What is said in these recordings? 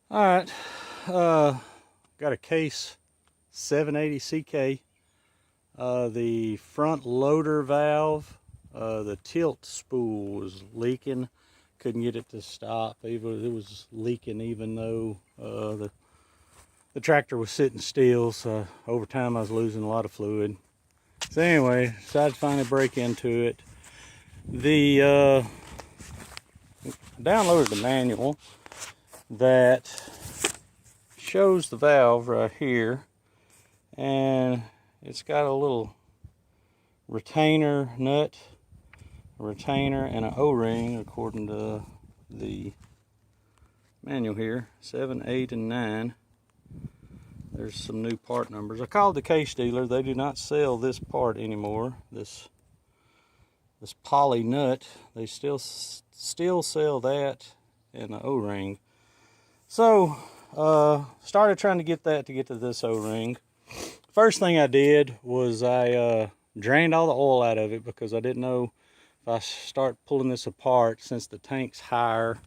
All right, got a case 780 CK. The front loader valve, the tilt spool was leaking. Couldn't get it to stop. It was leaking even though the tractor was sitting still. So over time I was losing a lot of fluid. So anyway, decided to finally break into it. Downloaded the manual that shows the valve right here, and it's got a little retainer nut, a retainer, and an O-ring according to the manual here. 7, 8, and 9. There's some new part numbers. I called the case dealer. They do not sell this part anymore. This poly nut. They still sell that and the O-ring. So started trying to get that to get to this O-ring. First thing I did was I drained all the oil out of it, because I didn't know if I start pulling this apart, since the tank's higher,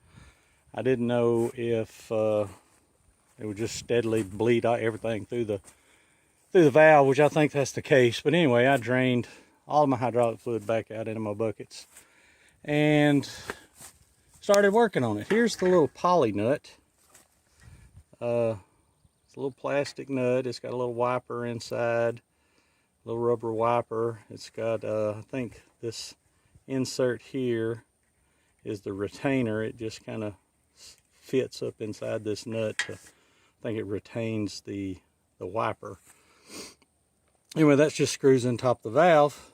I didn't know if it would just steadily bleed out everything through the valve, which I think that's the case. But anyway, I drained all of my hydraulic fluid back out into my buckets and started working on it. Here's the little poly nut. It's a little plastic nut. It's got a little wiper inside, a little rubber wiper. It's got, I think this insert here is the retainer. It just kind of fits up inside this nut to, I think it retains the wiper. Anyway, that just screws in top of the valve.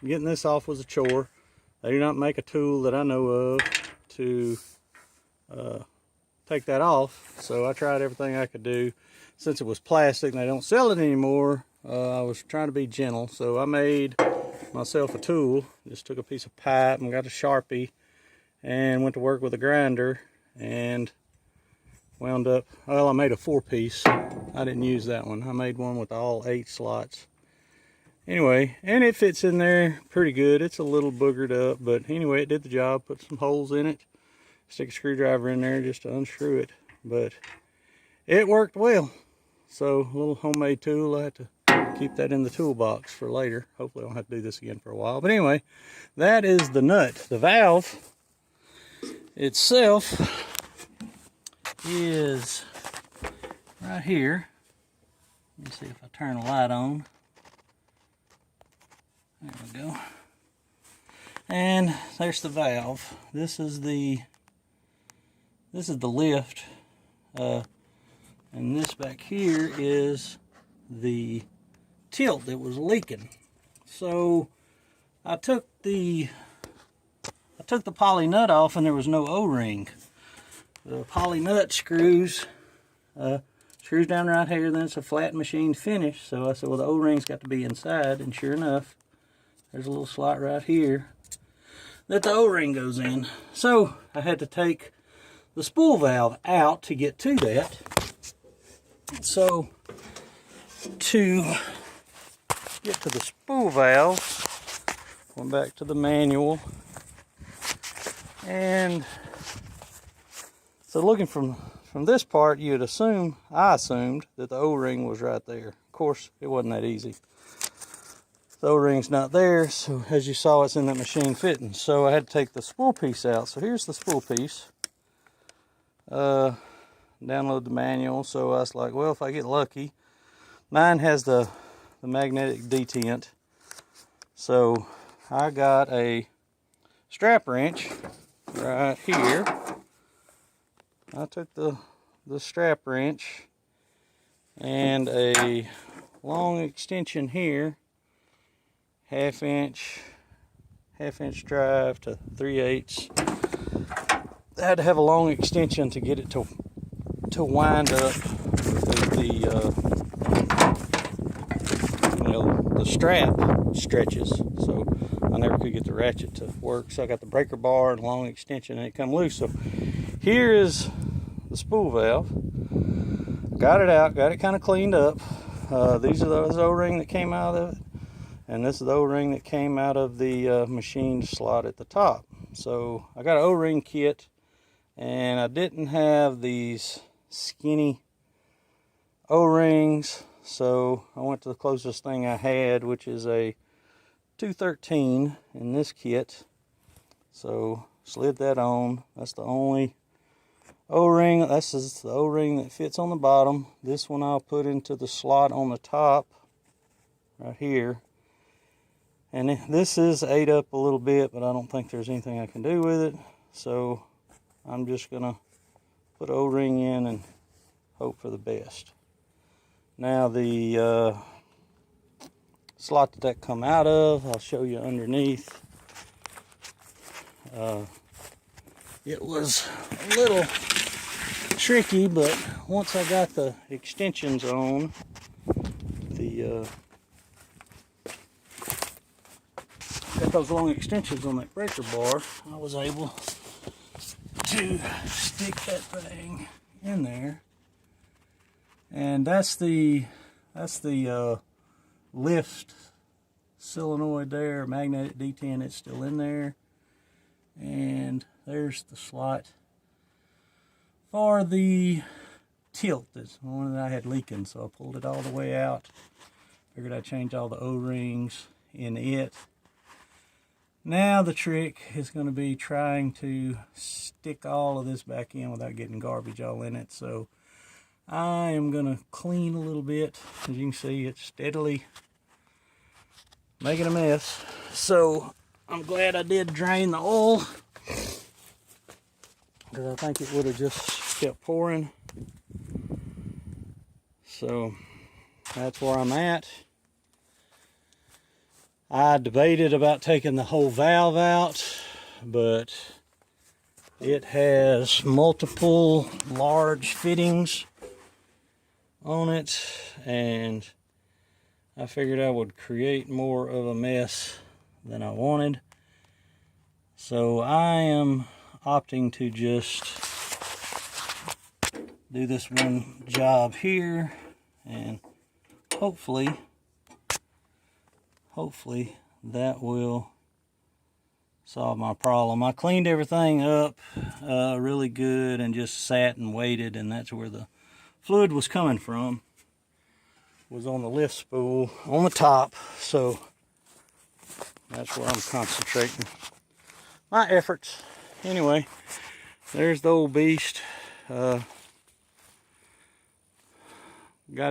Getting this off was a chore. They do not make a tool that I know of to take that off, so I tried everything I could do. Since it was plastic and they don't sell it anymore, I was trying to be gentle, so I made myself a tool. Just took a piece of pipe and got a Sharpie and went to work with a grinder and wound up, well, I made a 4-piece. I didn't use that one. I made one with all 8 slots. Anyway, and it fits in there pretty good. It's a little boogered up, but anyway, it did the job. Put some holes in it. Stick a screwdriver in there just to unscrew it, but it worked well. So a little homemade tool. I have to keep that in the toolbox for later. Hopefully I don't have to do this again for a while. But anyway, that is the nut. The valve itself is right here. Let me see if I turn the light on. There we go. And there's the valve. This is the lift, and this back here is the tilt that was leaking. So I took the poly nut off, and there was no O-ring. The poly nut screws down right here. Then it's a flat machine finish. So I said, well, the O-ring's got to be inside, and sure enough, there's a little slot right here that the O-ring goes in. So I had to take the spool valve out to get to that. So to get to the spool valve, went back to the manual, and so looking from this part, I assumed that the O-ring was right there. Of course, it wasn't that easy. The O-ring's not there, so as you saw, it's in that machine fitting. So I had to take the spool piece out. So here's the spool piece. Download the manual. So I was like, well, if I get lucky. Mine has the magnetic detent. So I got a strap wrench right here. I took the strap wrench and a long extension here, half inch drive to 3/8. I had to have a long extension to get it to wind up the strap stretches. So I never could get the ratchet to work. So I got the breaker bar and long extension, and it come loose. So here is the spool valve. Got it out, got it kind of cleaned up. These are those O-ring that came out of it, and this is the O-ring that came out of the machined slot at the top. So I got an O-ring kit And I didn't have these skinny O-rings, so I went to the closest thing I had, which is a 213 in this kit. So slid that on. That's the only O-ring. This is the O-ring that fits on the bottom. This one I'll put into the slot on the top right here. And this is ate up a little bit, but I don't think there's anything I can do with it. So I'm just gonna put O-ring in and hope for the best. Now the slot that come out of, I'll show you underneath. It was a little tricky, but once I got the extensions on, got those long extensions on that breaker bar, I was able to stick that thing in there. And that's the lift solenoid there, magnetic D10, it's still in there. And there's the slot for the tilt. That's the one that I had leaking, so I pulled it all the way out. Figured I'd change all the O-rings in it. Now the trick is going to be trying to stick all of this back in without getting garbage all in it. So I am going to clean a little bit. As you can see, it's steadily making a mess. So I'm glad I did drain the oil, because I think it would have just kept pouring. So that's where I'm at. I debated about taking the whole valve out, but it has multiple large fittings on it, and I figured I would create more of a mess than I wanted. So I am opting to just do this one job here, and hopefully that will solve my problem. I cleaned everything up really good and just sat and waited, and that's where the fluid was coming from, was on the lift spool on the top. So that's where I'm concentrating my efforts. Anyway, there's the old beast. Got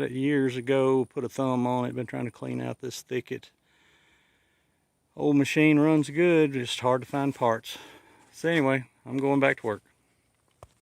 it years ago, put a thumb on it, been trying to clean out this thicket. Old machine runs good, just hard to find parts. So anyway, I'm going back to work.